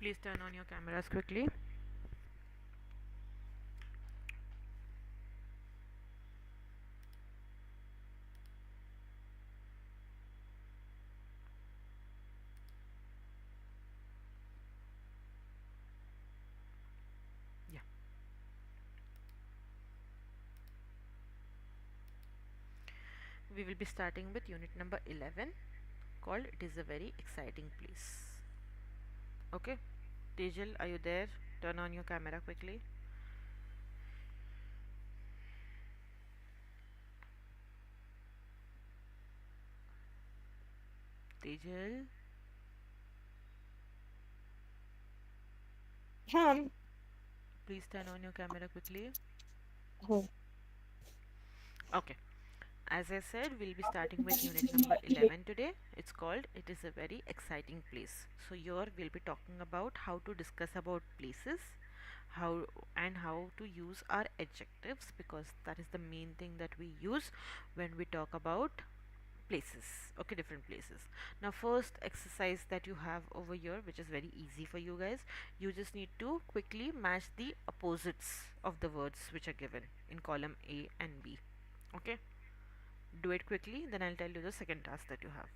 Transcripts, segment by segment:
Please turn on your cameras quickly. Yeah. We will be starting with unit number 11 called It is a Very Exciting Place. Okay. Tejal, are you there? Turn on your camera quickly. Tejal. Ham. Please turn on your camera quickly. Oh. Okay. As I said, we'll be starting with unit number 11 today. It's called It is a Very Exciting Place. So here we'll be talking about how to discuss about places, how and how to use our adjectives, because that is the main thing that we use when we talk about places. Okay, different places. Now first exercise that you have over here, which is very easy for you guys, you just need to quickly match the opposites of the words which are given in column A and B. Okay, do it quickly, then I'll tell you the second task that you have.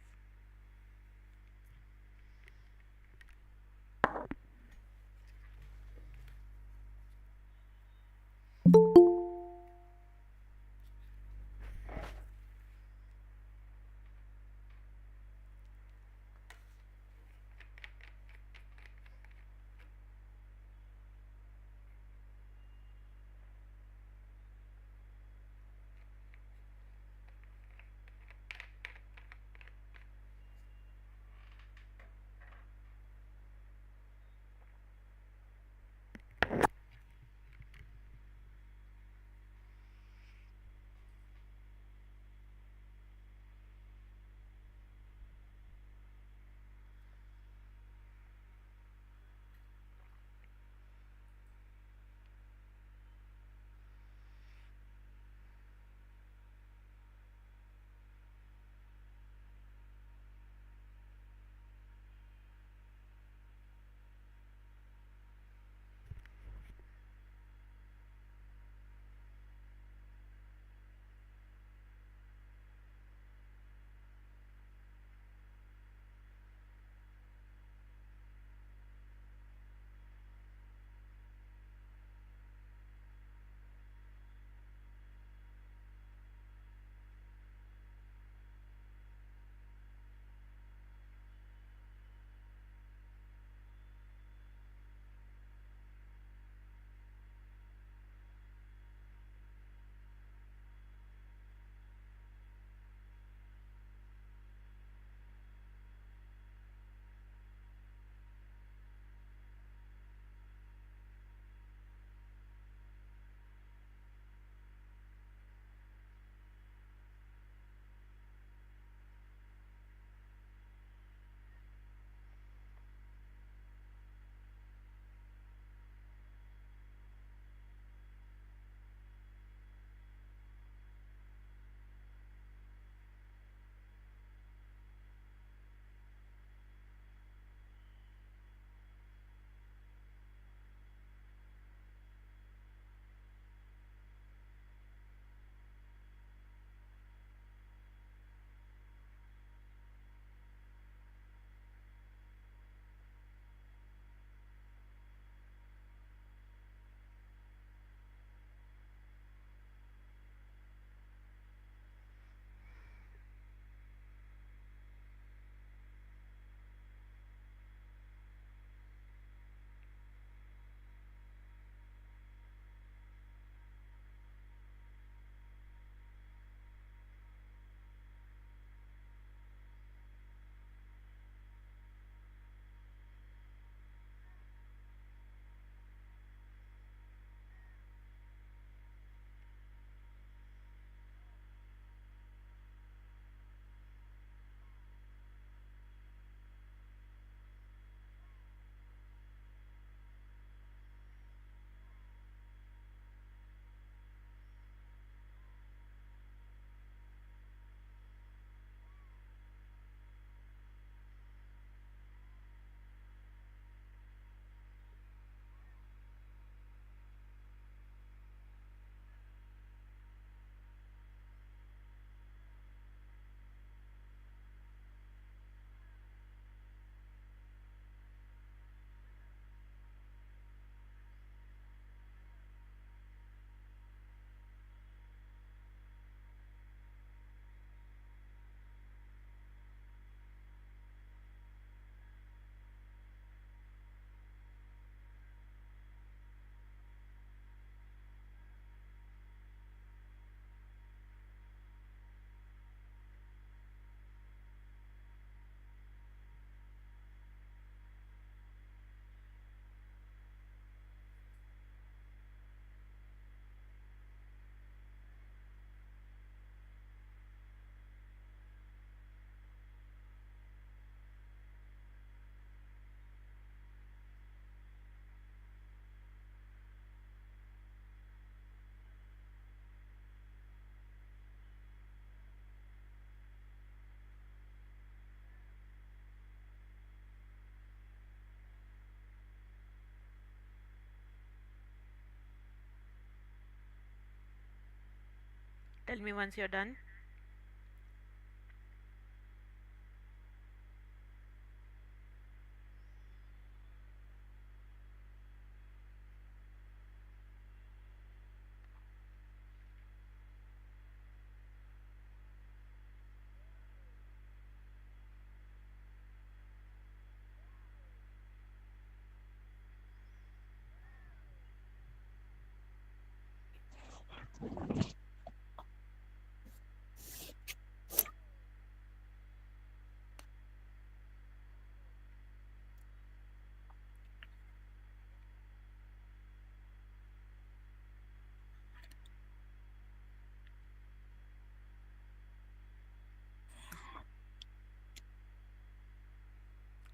Tell me once you're done.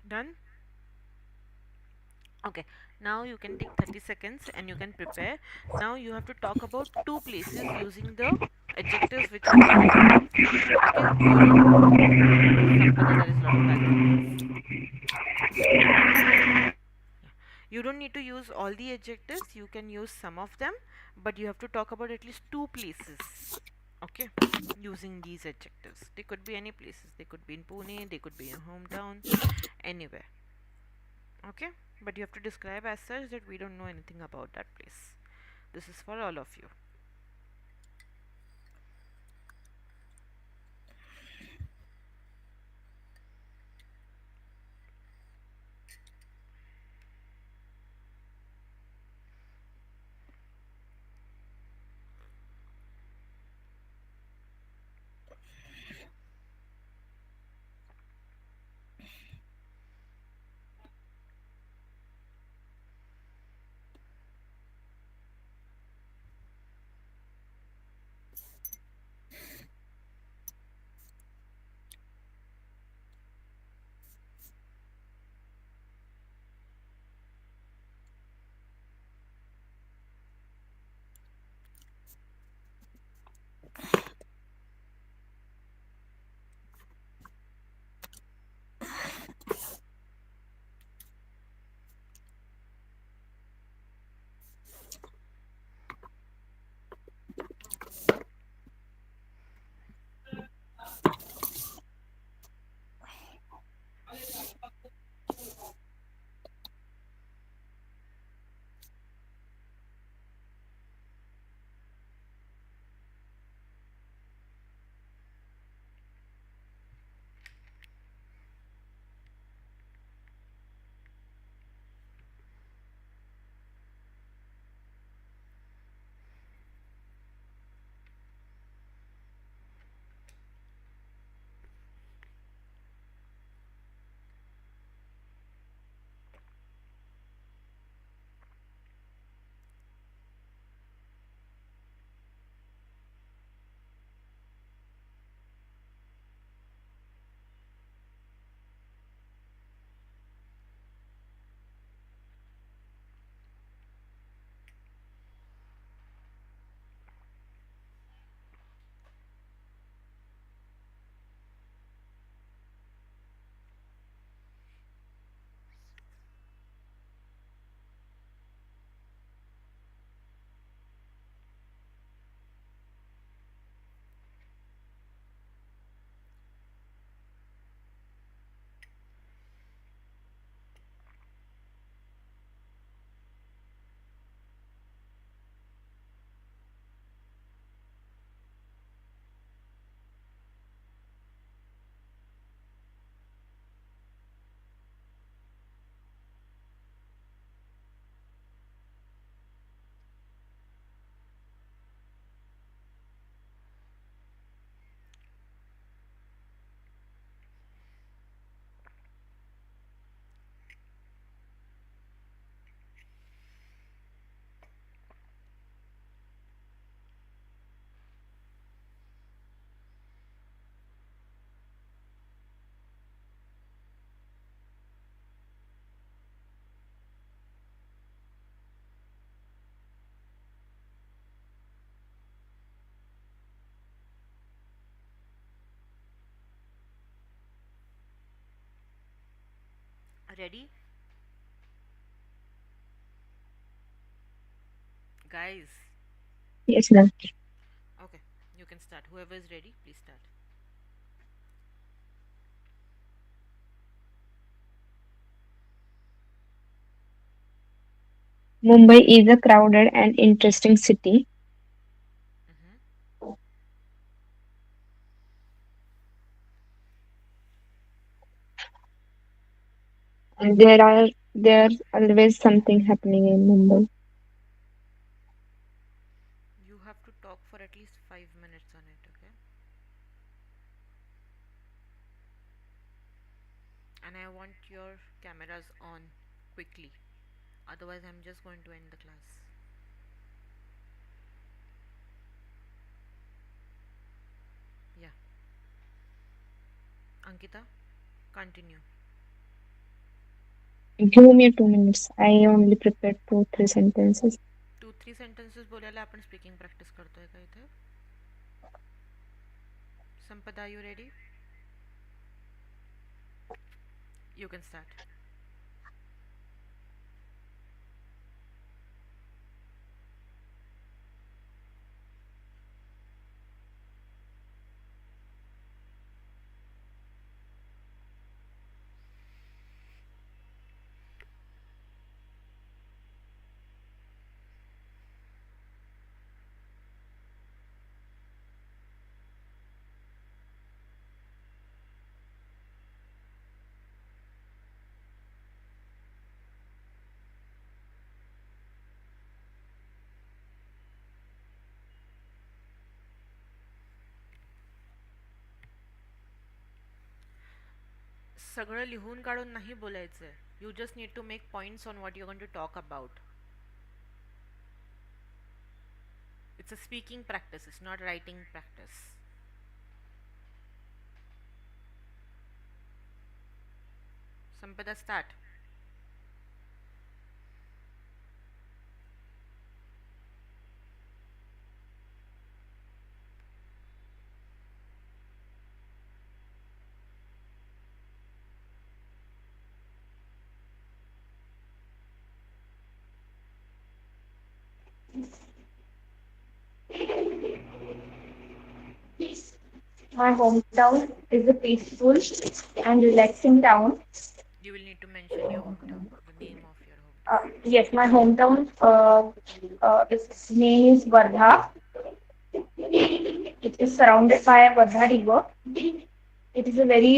Done? Okay, now you can take 30 seconds and you can prepare. Now you have to talk about two places using the adjectives which we learned today. Okay, you don't. Sampada, there is a lot of background noise. You don't need to use all the adjectives, you can use some of them, but you have to talk about at least two places. Okay, using these adjectives. They could be any places, they could be in Pune, they could be in your hometown, anywhere. Okay, but you have to describe as such that we don't know anything about that place. This is for all of you. Ready? Guys. Yes, ma'am. Okay, you You can start. Whoever is ready, please start. Mumbai is a crowded and interesting city. Mm-hmm. And there's always something happening in Mumbai. You have to talk for at least 5 minutes on it, okay? And I want your cameras on quickly. Otherwise, I'm just going to end the class. Yeah. Ankita, continue. Give me 2 minutes. I only prepared 2, 3 sentences. 2 3 sentences बोलायला आपण speaking practice करतोय का इथे? Sampada, are you ready? You can start. सगळं लिहून काढून नाही बोलायचं. You just need to make points on what you going to talk about. It's a speaking practice, it's not writing practice. Sampada, start. My hometown is a peaceful and relaxing town. You will need to mention your hometown, the name of your hometown. Yes, my hometown its name is Wardha. It is surrounded by a Wardha river. It is a very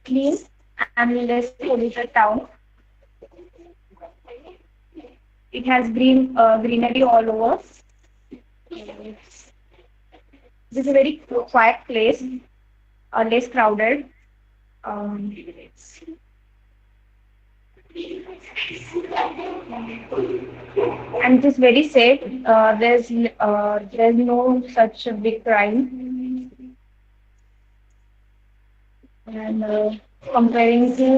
clean and less polluted town. It has greenery all over. It is a very quiet place, less crowded. Um, and it is very safe. There's no such a big crime. And comparing to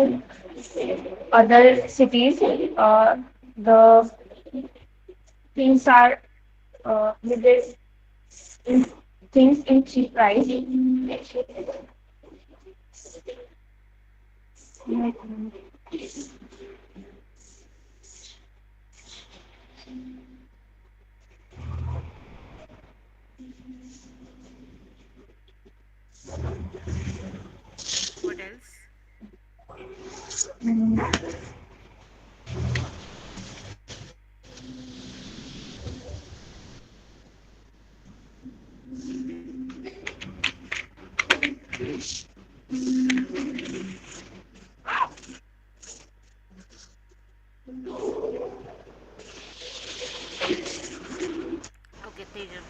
other cities, the things are with this in, things in cheap price. What else? Okay, Tejal.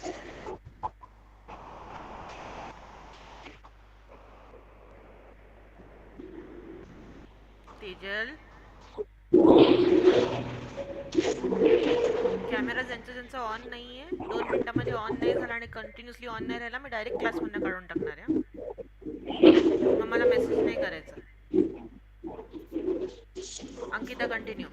Tejal, camera ज्यांचा ज्यांचा on नाही आहे 2 मिनिटामध्ये on नाही झाला आणि continuously on नाही राहिला मी डायरेक्ट क्लासमधनं काढून टाकणार आहे. मग मला मेसेज नाही करायचा. Ankita, continue.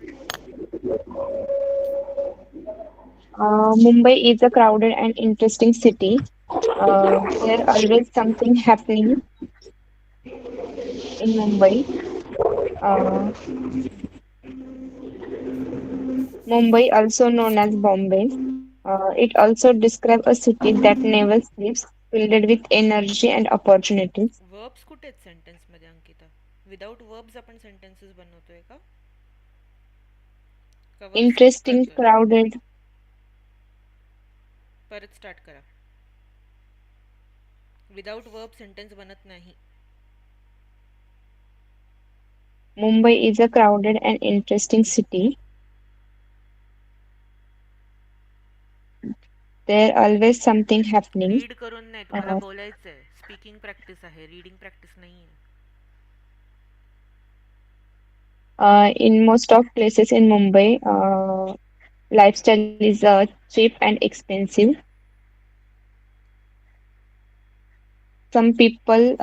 Mumbai is a crowded and interesting city. There always something happening in Mumbai. Uh, Mumbai, also known as Bombay. It also describes a city that never sleeps, filled with energy and opportunities. Verbs कुठे आहेत सेंटेन्समध्ये Ankita? Without verbs आपण sentences बनवतोय का verbs skip Interesting, करतोय? crowded. परत start करा. Without verb sentence बनत नाही. Mumbai is a crowded and interesting city. There always something happening. Read करून नाही, तुम्हाला Uh, बोलायचंय. स्पीकिंग प्रॅक्टिस आहे, रीडिंग प्रॅक्टिस नाही आहे. in most of places in Mumbai, lifestyle is cheap and expensive. Some people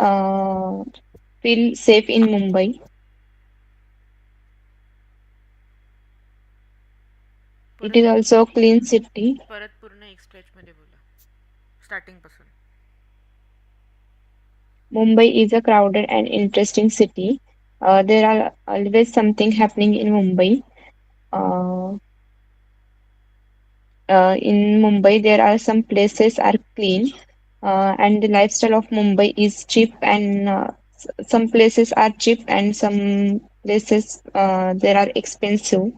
feel safe in Mumbai. It परत is also a clean city. परत पूर्ण एक स्ट्रेचमध्ये बोला, स्टार्टिंग पासून. Mumbai is a crowded and interesting city. There are always something happening in Mumbai. Uh, in Mumbai, there are some places are clean, and the lifestyle of Mumbai is cheap, and some places are cheap, and some places there are expensive.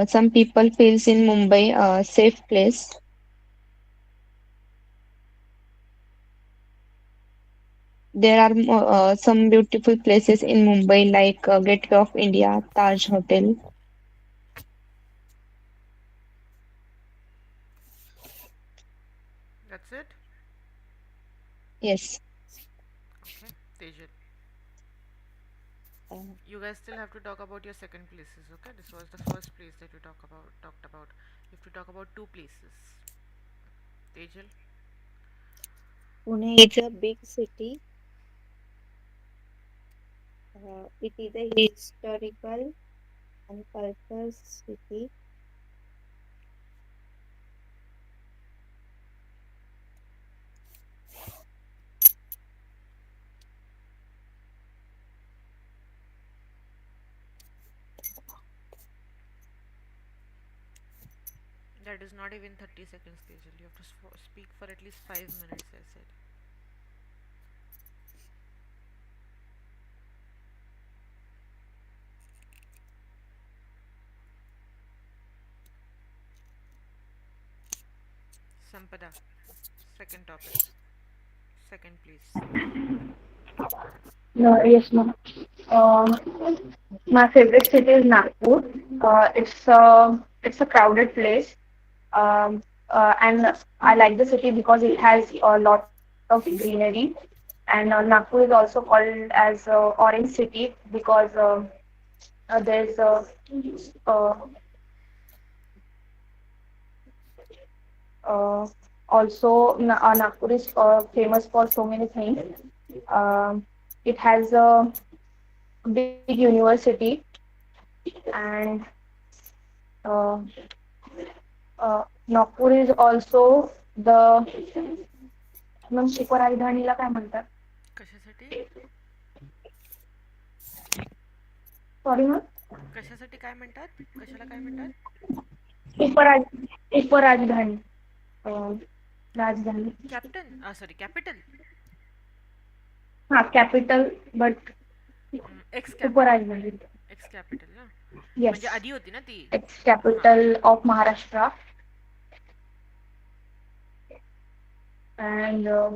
Some people feels in Mumbai a safe place. There are some beautiful places in Mumbai like Gateway of India, Taj Hotel. That's it. Yes. Okay, Tejal. Uh, You guys still have to talk about your second places, okay? This was the first place that you talked about. You have to talk about two places. Tejal. Pune is a big city. It is a historical and cultural city. That is not even 30 seconds, Tejal. You have to speak for at least 5 minutes, I said. Sampada. Second topic. Second place. No, yes, ma'am. Um, my favorite city is Nagpur. It's a crowded place, and I like the city because it has a lot of greenery. And Nagpur is also called as Orange City because there's uh, uh, also Nagpur is famous for so many things. Um, it has a big university and uh, Nagpur is also the मग शिखर राजधानीला काय म्हणतात कशासाठी? Sorry ma'am कशासाठी काय म्हणतात? कशाला काय म्हणतात? उपराज उपराजधानी अं, राजधानी कॅप्टन, सॉरी, कॅपिटल. हा कॅपिटल बट एक्स कॅपिटल. उपराजधानी एक्स कॅपिटल ना. म्हणजे येस आधी होती ना ती. इट्स हां. Capital of Maharashtra and uh,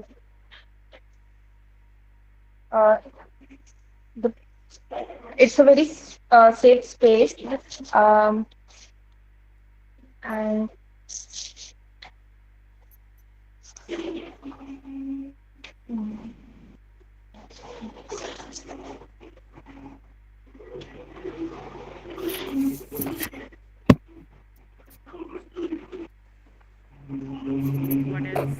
the, it's a very safe space um, and What else?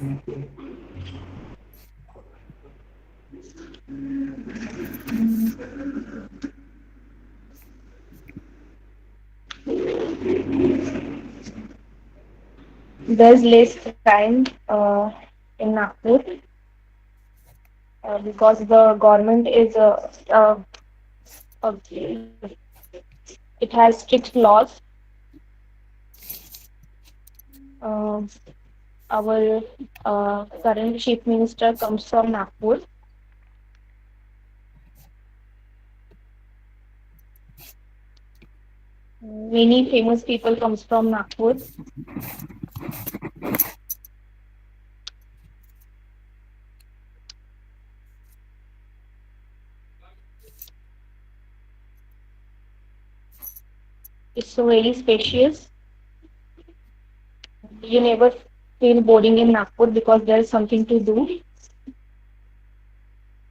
there's less crime in Nagpur because the government is uh, it has strict laws Uh, our current chief minister comes from Nagpur. Many famous people comes from Nagpur. It's so very spacious. You never feel boring in Nagpur because there is something to do.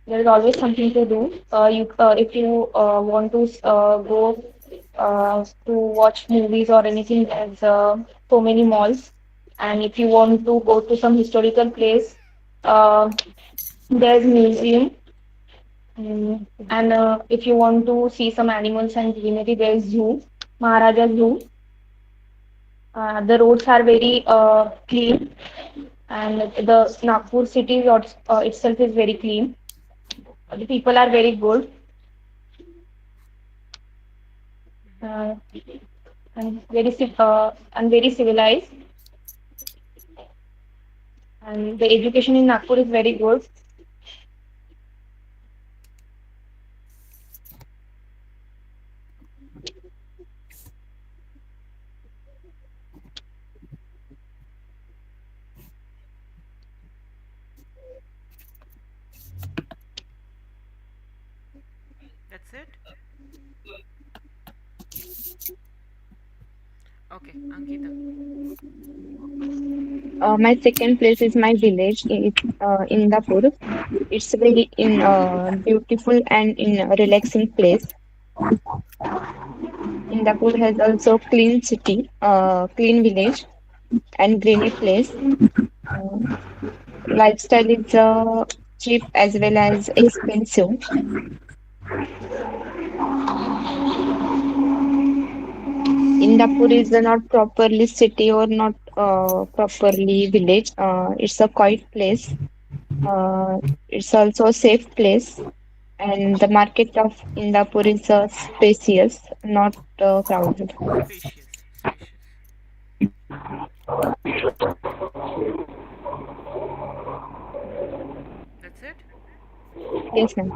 There is always something to do. If you want to go to watch movies or anything, there's so many malls. And if you want to go to some historical place, uh, there's museum. And if you want to see some animals and greenery, there's zoo, Maharaja Zoo. The roads are very clean, and the Nagpur city itself is very clean. The people are very good. Mm-hmm. Uh, and very civilized. And the education in Nagpur is very good. That's it. Okay, Ankita. My second place is my village in Indapur. It's very in beautiful and in a relaxing place. Indapur has also clean city, clean village, and greeny place. Uh, Lifestyle is cheap as well as expensive. Indapur is not properly city or not properly village. It's a quiet place. It's also a safe place, and the market of Indapur is spacious, not crowded. Spacious. Spacious. That's it. Yes, ma'am.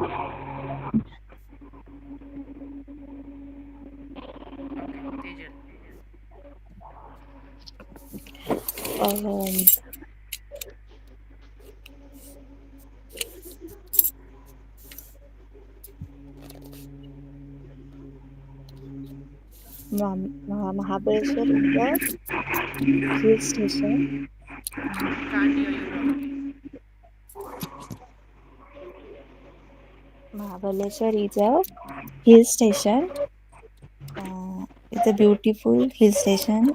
Okay, Tejal. Um, Mahabaleshwar is a hill station. Can't hear you properly. Mahabaleshwar is a hill station. It's a beautiful hill station.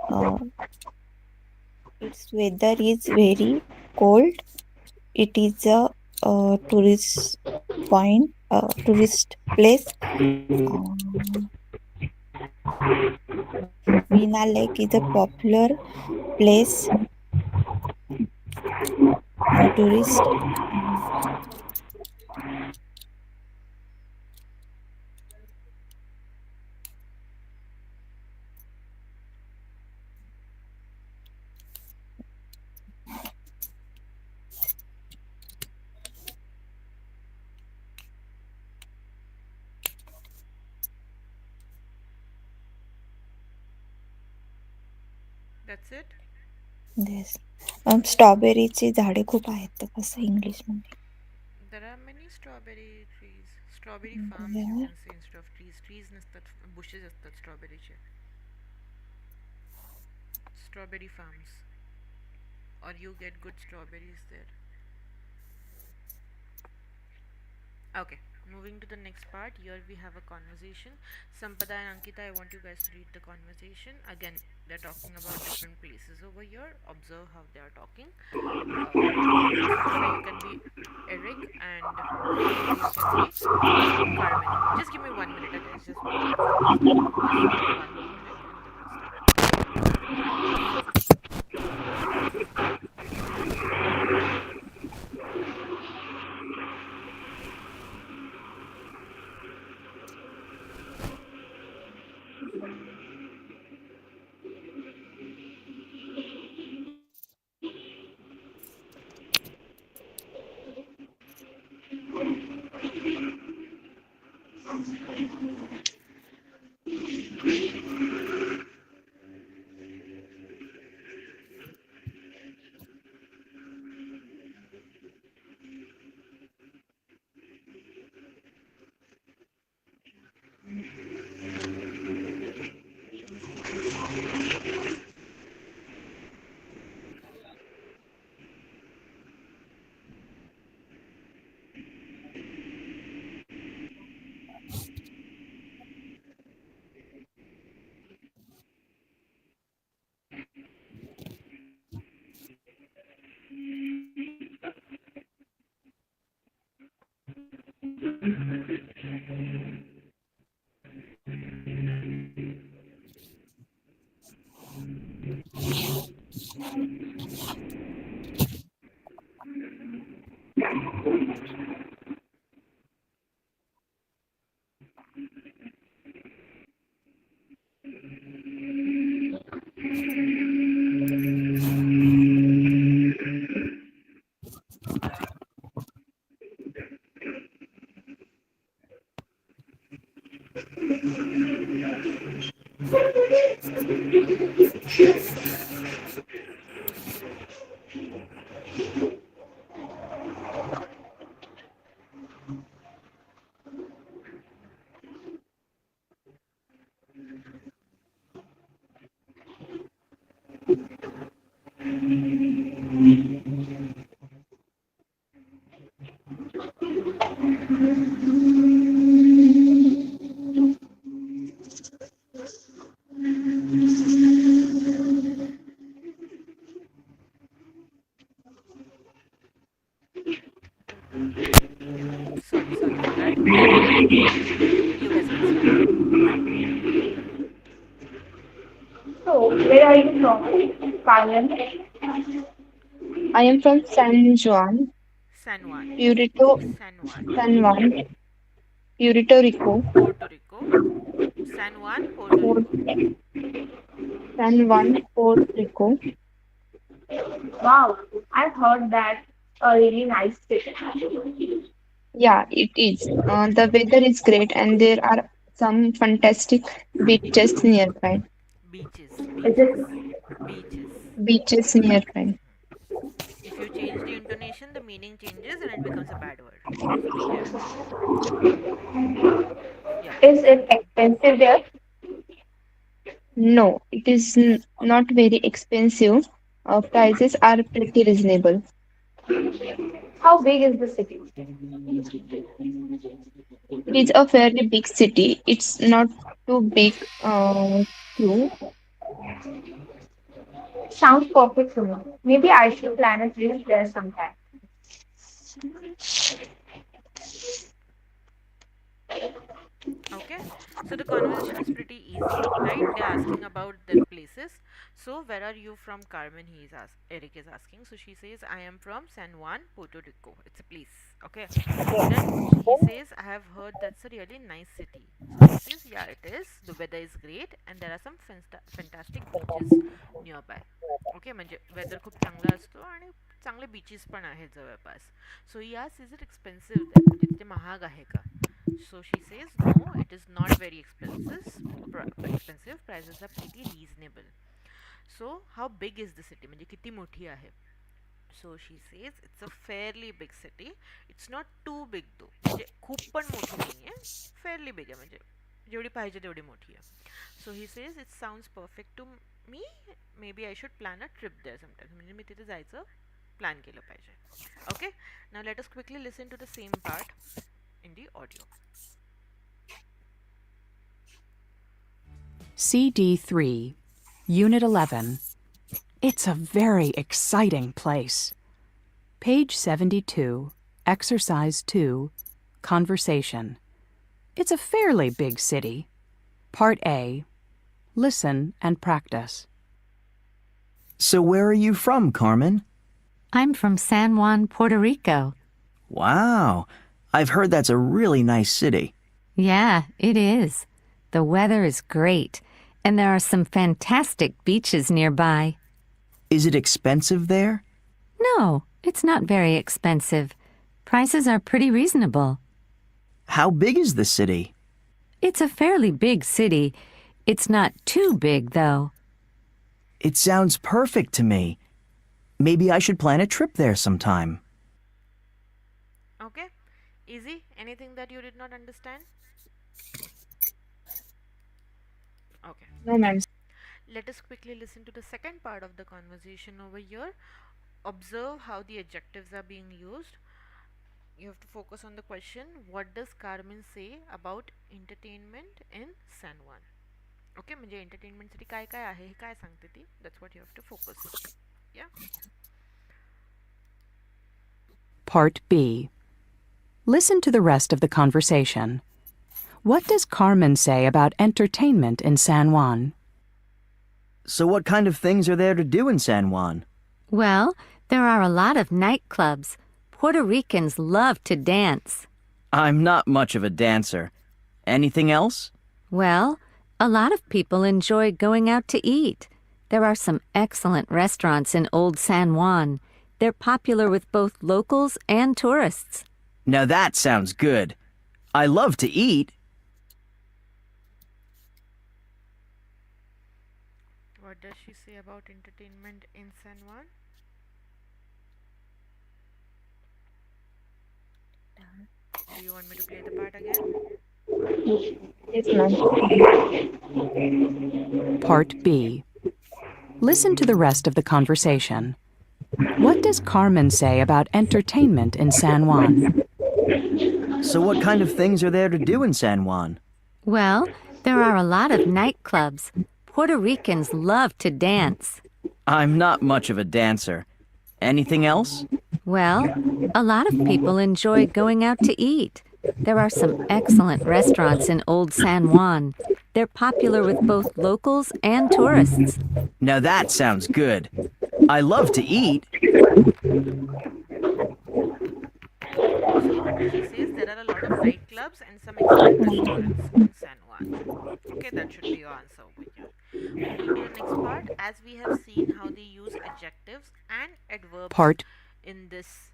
Uh, its weather is very cold. It is a tourist point, tourist place. Um, Veena Lake is a popular place and tourist. Um, That's it. Yes. स्ट्रॉबेरीची झाडे खूप आहेत कसं English मध्ये There are many strawberry trees. Strawberry farms, you There- can say instead of trees. Trees नसतात, bushes असतात strawberryचे. Strawberry farms. Or you get good strawberries there. Okay, moving to the next part. Here we have a conversation. Sampada and Ankita, I want you guys to read the conversation. Again, they're talking about different places over here. Observe how they are talking. Sampada, you can be Eric, and Ankita, you can be Carmen. Just give me 1 minute, guys. Just 1 minute, then we'll start. Just 1 minute, and then we'll start. Sorry for that. You guys can start. So, where are you from, Carmen? I am from San Juan, San Juan. Puerto San Juan. San Juan, Puerto Rico. Puerto Rico. San Juan, Puerto Port, Rico. San Juan, Puerto Rico. Wow, I've heard that a really nice city. Yeah, it is. The weather is great, and there are some fantastic beaches nearby. Beaches. Is Beaches. it? Beaches. Beaches nearby. If you change the intonation, the meaning changes and it becomes a bad word. So be careful. Yeah, Is please. it expensive there? No, it is not very expensive. Prices are pretty reasonable. How big is the city? It is a fairly big city. It's not too big too. Sounds perfect to me. Maybe I should plan a trip there sometime. Okay, so the conversation is pretty easy, right? They're asking about their places. So, where are you from, Carmen? Eric is asking. So she says, I am from San Juan, Puerto Rico. It's a place. Okay. Then he says, I have heard that's a really nice city. So she says, yeah, it is. The weather is great, and there are some fantastic beaches nearby. Okay म्हणजे weather खूप चांगला असतो आणि चांगले beaches पण आहेत जवळपास सो यास is it expensive there म्हणजे तिथे महाग आहे का so she says, no, it is not very expensive. Expensive prices are pretty reasonable. So how big is the city? म्हणजे किती मोठी आहे? So she says it's a fairly big city. It's not too big though. म्हणजे खूप पण मोठी नाहीये. Fairly big आहे म्हणजे जेवढी पाहिजे तेवढी मोठी आहे. So he says it sounds perfect to me. Maybe I should plan a trip there sometime. म्हणजे मी तिथे जायचं प्लॅन केलं पाहिजे. Okay? Now let us quickly listen to the same part in the audio. CD3, Unit 11. It's a very exciting place. Page 72, Exercise 2, Conversation. It's a fairly big city. Part A. Listen and practice. So where are you from, Carmen? I'm from San Juan, Puerto Rico. Wow, I've heard that's a really nice city. Yeah, it is. The weather is great, and there are some fantastic beaches nearby. Is it expensive there? No, it's not very expensive. Prices are pretty reasonable. How big is the city? It's a fairly big city. It's not too big, though. It sounds perfect to me. Maybe I should plan a trip there sometime. Okay, easy. Anything that you did not understand? Okay, No, ma'am. let us quickly listen to the second part of the conversation over here. Observe how the adjectives are being used. You have to focus on the question, what does Carmen say about entertainment in San Juan? Okay, म्हणजे एंटरटेनमेंटसाठी काय काय आहे हे काय सांगते ती, that's what you have to focus. Yeah. Part B. Listen to the rest of the conversation. What does Carmen say about entertainment in San Juan? So what kind of things are there to do in San Juan? Well, there are a lot of nightclubs. Puerto Ricans love to dance. I'm not much of a dancer. Anything else? Well, a lot of people enjoy going out to eat. There are some excellent restaurants in Old San Juan. They're popular with both locals and tourists. Now that sounds good. I love to eat. What does she say about entertainment in San Juan? Do you want me to play the part again? Yes, ma'am. Part B. Listen to the rest of the conversation. What does Carmen say about entertainment in San Juan? So what kind of things are there to do in San Juan? Well, there are a lot of nightclubs. Puerto Ricans love to dance. I'm not much of a dancer. Anything else? Well, a lot of people enjoy going out to eat. There are some excellent restaurants in Old San Juan. They're popular with both locals and tourists. Now that sounds good. I love to eat. So she says there are a lot of nightclubs and some excellent restaurants in San Juan. Okay, that should be your answer over here. Moving to the next part, as we have seen how they use adjectives and adverbs Part in this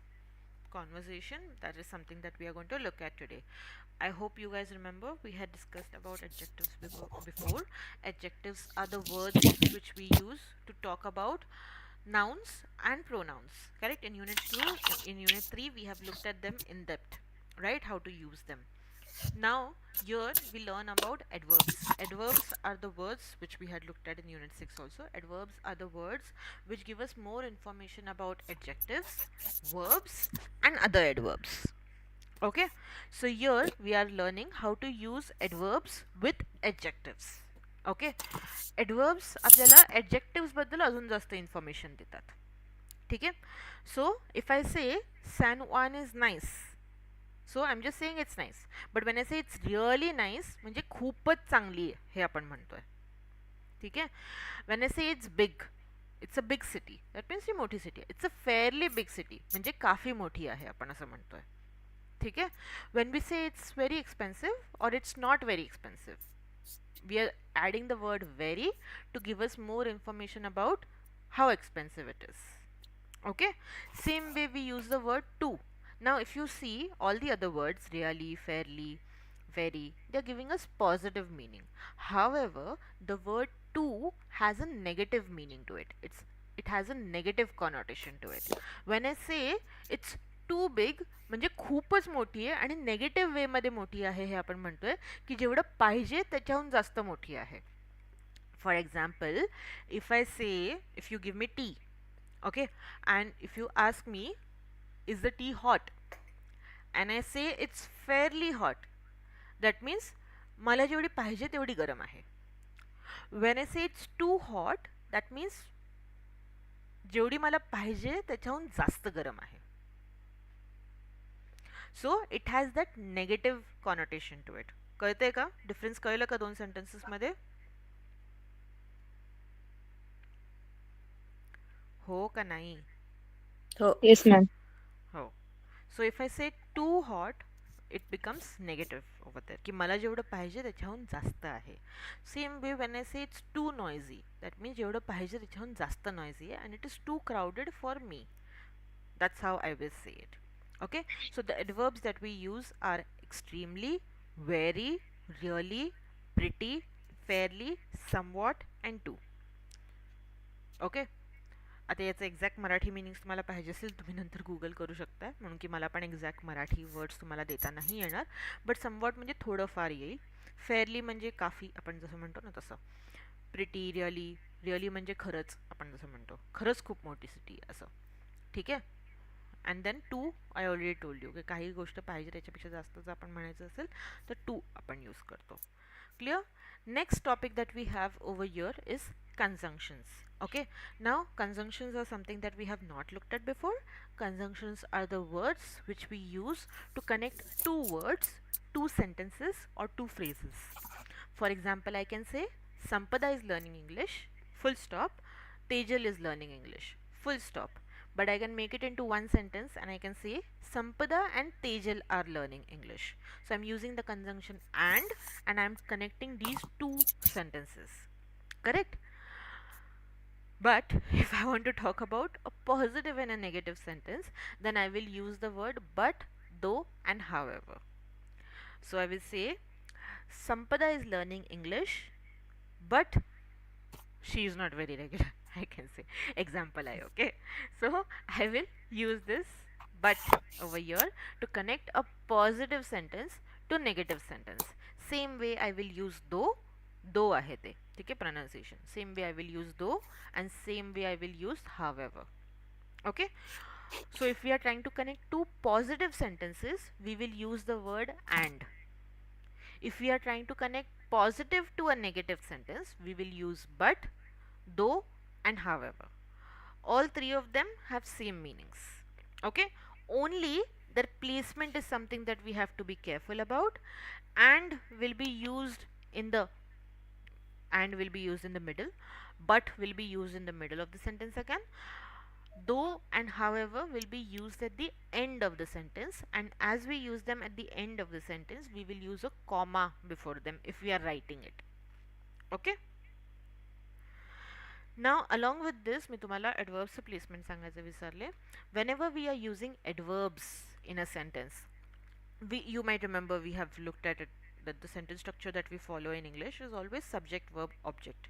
conversation, that is something that we are going to look at today. I hope you guys remember we had discussed about adjectives before. Adjectives are the words which we use to talk about nouns and pronouns, correct? In unit 2, in unit 3 we have looked at them in depth, right? How to use them. Now here we learn about adverbs. Adverbs are the words which we had looked at in unit 6 also. Adverbs are the words which give us more information about adjectives, verbs and other adverbs. Okay, so here we are learning how to use adverbs with adjectives. Okay, adverbs आपल्याला adjectives बद्दल अजून जास्त information देतात. ठीक आहे. So if I say San Juan is nice, so I'm just saying it's nice, but when I say it's really nice म्हणजे खूपच चांगली आहे हे आपण म्हणतोय. ठीक आहे. When I say it's big, it's a big city, that means ही मोठी city आहे. It's a fairly big city म्हणजे काफी मोठी आहे आपण असं म्हणतोय. ठीक है. When we say it's very expensive or it's not very expensive, we are adding the word very to give us more information about how expensive it is. Okay, same way we use the word to. Now if you see all the other words, really, fairly, very, they are giving us positive meaning. However, the word to has a negative meaning to it. It has a negative connotation to it. When I say it's too big म्हणजे खूपच मोठी आहे आणि negative वे मध्ये मोठी आहे हे आपण म्हणतोय की जेवढं पाहिजे त्याच्याहून जास्त मोठी आहे. For example, if I say, if you give me tea, okay, and if you ask me is the tea hot and I say it's fairly hot, that means मला जेवढी पाहिजे तेवढी गरम आहे. When I say it's too hot, that means जेवढी मला पाहिजे त्याच्याहून जास्त गरम आहे. So it has that negative connotation to it. कळतंय का? डिफरन्स कळलं का दोन सेंटेन्सेस मध्ये? हो का नाही? Yes, ma'am. हो. सो if I say too hot, it becomes negative over there, की मला जेवढं पाहिजे त्याच्याहून जास्त आहे. Same way when I say it's too noisy, that means जेवढं पाहिजे त्याच्याहून जास्त नॉइझी आहे and it is too crowded for me. That's how I will say it. Okay, so the adverbs that we use are extremely, very, really, pretty, fairly, somewhat and to. Okay, आता याचं exact Marathi meanings तुम्हाला पाहिजे असेल तुम्ही नंतर Google करू शकता, म्हणून की मला पण एक्झॅक्ट मराठी वर्ड्स तुम्हाला देता नाही येणार, बट समवॉट म्हणजे थोडंफार येईल. फेअरली म्हणजे काफी आपण जसं म्हणतो ना तसं. प्रिटी, रिअली, रिअली म्हणजे खरंच आपण जसं म्हणतो खरंच खूप मोठी सिटी असं. ठीक आहे. And then two, I already told you की काही गोष्ट पाहिजे त्याच्यापेक्षा जास्त जर आपण म्हणायचं असेल तर टू आपण यूज करतो. Clear? Next topic that we have over here is conjunctions. Okay, now conjunctions are something that we have not looked at before. Conjunctions are the words which we use to connect two words, two sentences or two phrases. For example, I can say Sampada is learning English, full stop. Tejal is learning English, full stop. But I can make it into one sentence and I can say Sampada and Tejal are learning English. So I'm using the conjunction and I'm connecting these two sentences. Correct? But if I want to talk about a positive and a negative sentence, then I will use the word but, though, and however. So I will say Sampada is learning English, but she is not very regular. I can say example I, okay. So I will use this but over here to connect a positive sentence to negative sentence. Same way I will use though आहे ते ठीक आहे pronunciation. Same way I will use though and same way I will use however. Okay, so if we are trying to connect two positive sentences, we will use the word and. If we are trying to connect positive to a negative sentence, we will use but, though, and however. All three of them have same meanings. Okay, only their placement is something that we have to be careful about, and will be used in the will be used in the middle, but will be used in the middle of the sentence again. Though and however will be used at the end of the sentence, and as we use them at the end of the sentence, we will use a comma before them if we are writing it. Okay. Now along with this मी तुम्हाला adverbs placement सांगायचं विसरले. Whenever we are using adverbs in a sentence, you might remember we have looked at it that the sentence structure that we follow in English is always subject verb object.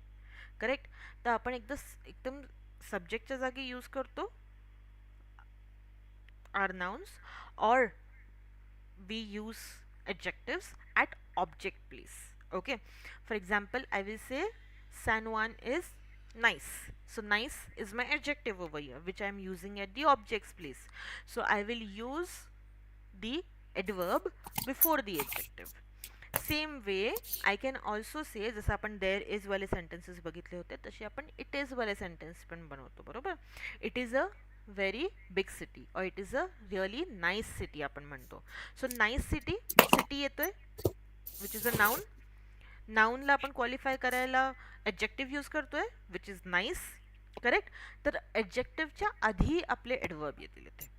Correct. तर आपण एकदम सब्जेक्टच्या जागी use करतो are nouns, or we use adjectives at object place. Okay, for example I will say San Juan is nice. So nice is my adjective over here which I am using at the object's place. So I will use the adverb before the adjective. Same way I can also say जसं आपण there is वाले sentences बघितले होते तसे आपण it is वाले sentence पण बनवतो बरोबर. It is a very big city और it is a really nice city आपण म्हणतो. सो नाईस सिटी सिटी येतोय विच इज अ नाऊन. नाऊनला आपण क्वालिफाय करायला ॲडजेक्टिव्ह यूज करतोय विच इज नाईस. करेक्ट. तर ॲडजेक्टिव्हच्या आधी आपले ॲडवर्ब येतील इथे.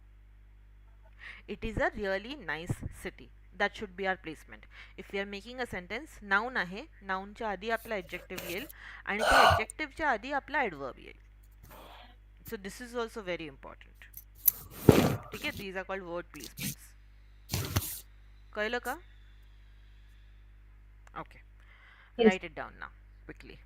It is a really nice city. That should be our placement. If we are making a sentence, noun आहे, nounच्या आधी आपला adjective येईल आणि त्या adjectiveच्या आधी आपला adverb येईल. So this is also very important. ठीक आहे, these are called word placements. कळलं का? Okay. Yes. Write it down now quickly.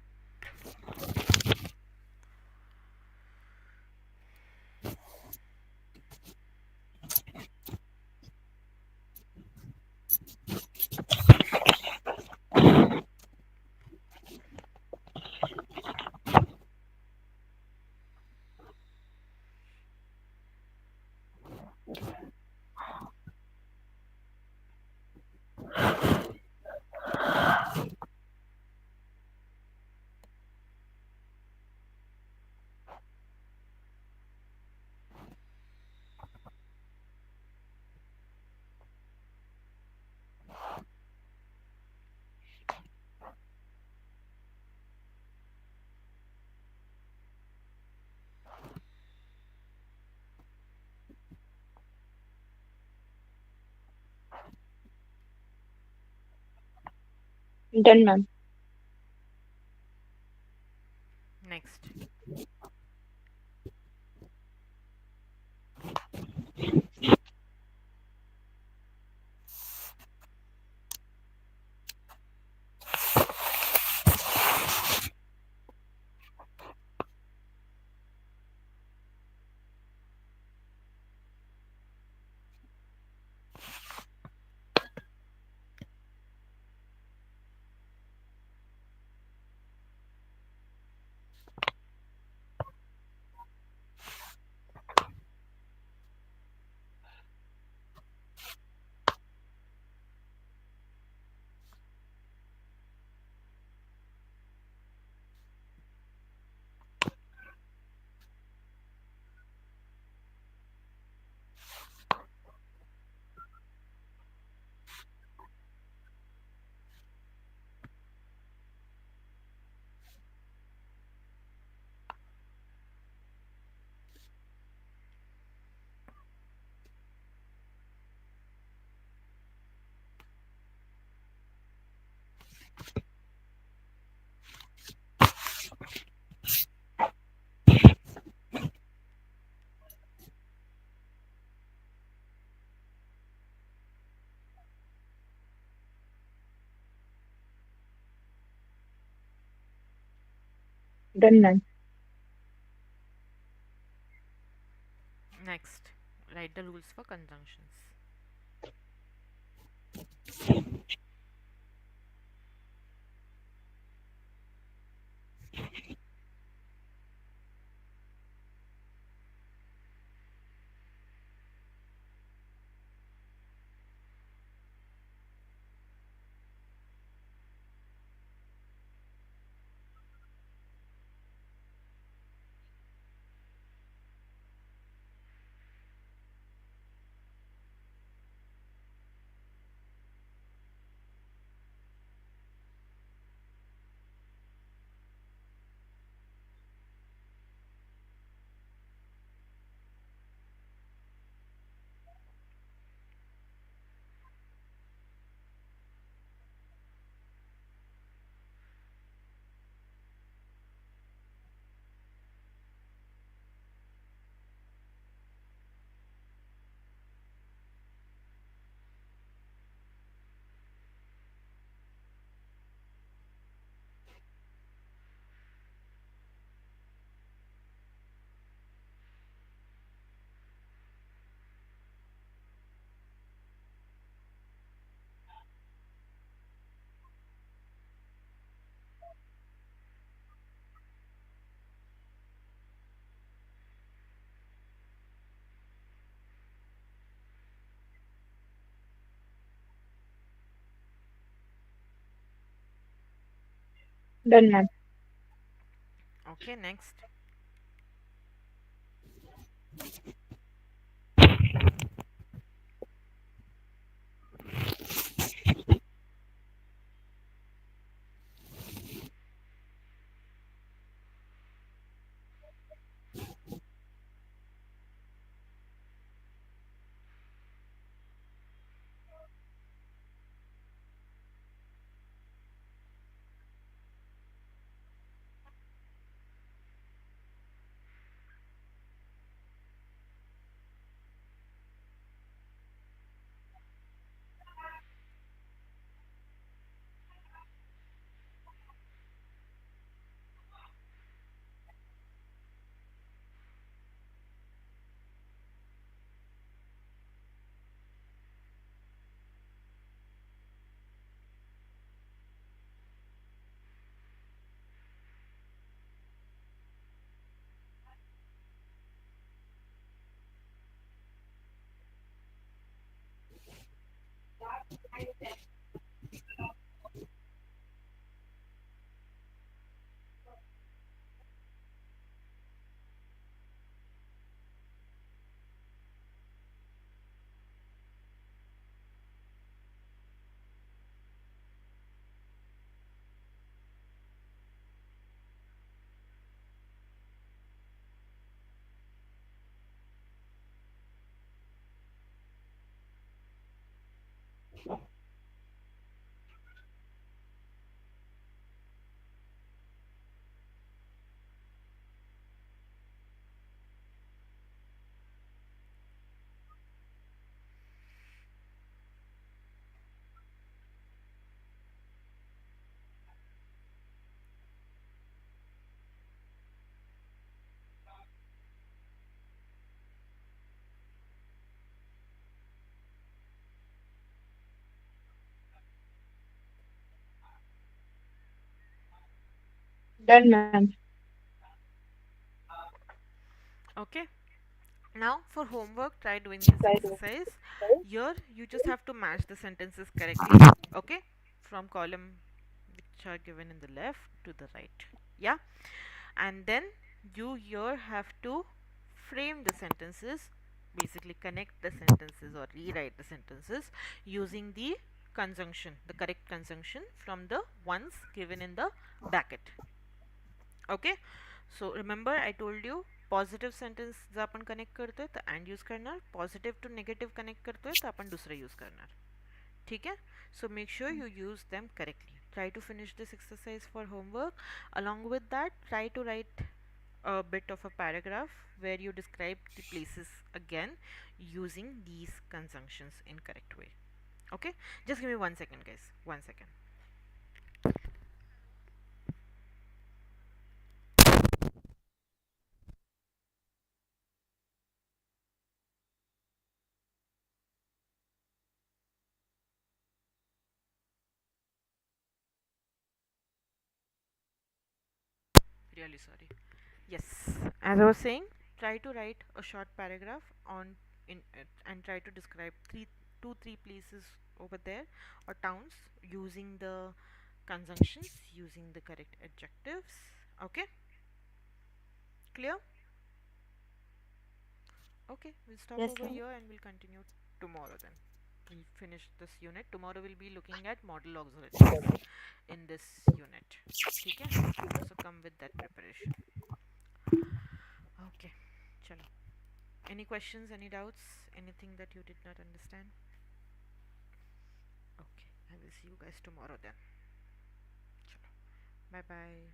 Done, ma'am. Next. Done, ma'am. Next, write the rules for conjunctions. Done, ma'am. Okay, next. Done, ma'am. Okay, now for homework, try doing this exercise. Here, you just have to match the sentences correctly. Okay, from column which are given in the left to the right. Yeah, and then you here have to frame the sentences, basically connect the sentences or rewrite the sentences using the conjunction, the correct conjunction from the ones given in the bracket. Okay. So remember I told you positive sentence जर आपण connect करतोय तर and use करणार, positive to negative connect करतोय तर आपण दुसरं use करणार. ठीक आहे. So make sure you use them correctly. Try to finish this exercise for homework. Along with that, try to write a bit of a paragraph where you describe the places again using these conjunctions in correct way. Okay, just give me 1 second, guys. 1 second. Really sorry. Yes, as I was saying, try to write a short paragraph on in and try to describe 3 places over there or towns using the conjunctions, using the correct adjectives. Okay, clear? Okay, we'll stop Yes, over ma'am. here and we'll continue tomorrow then. We'll finish this unit. Tomorrow we'll be looking at modal auxiliaries in this unit. Okay? So come with that preparation. Okay, chalo. Any questions, any doubts, anything that you did not understand? Okay, I will see you guys tomorrow then. Chalo. Bye bye.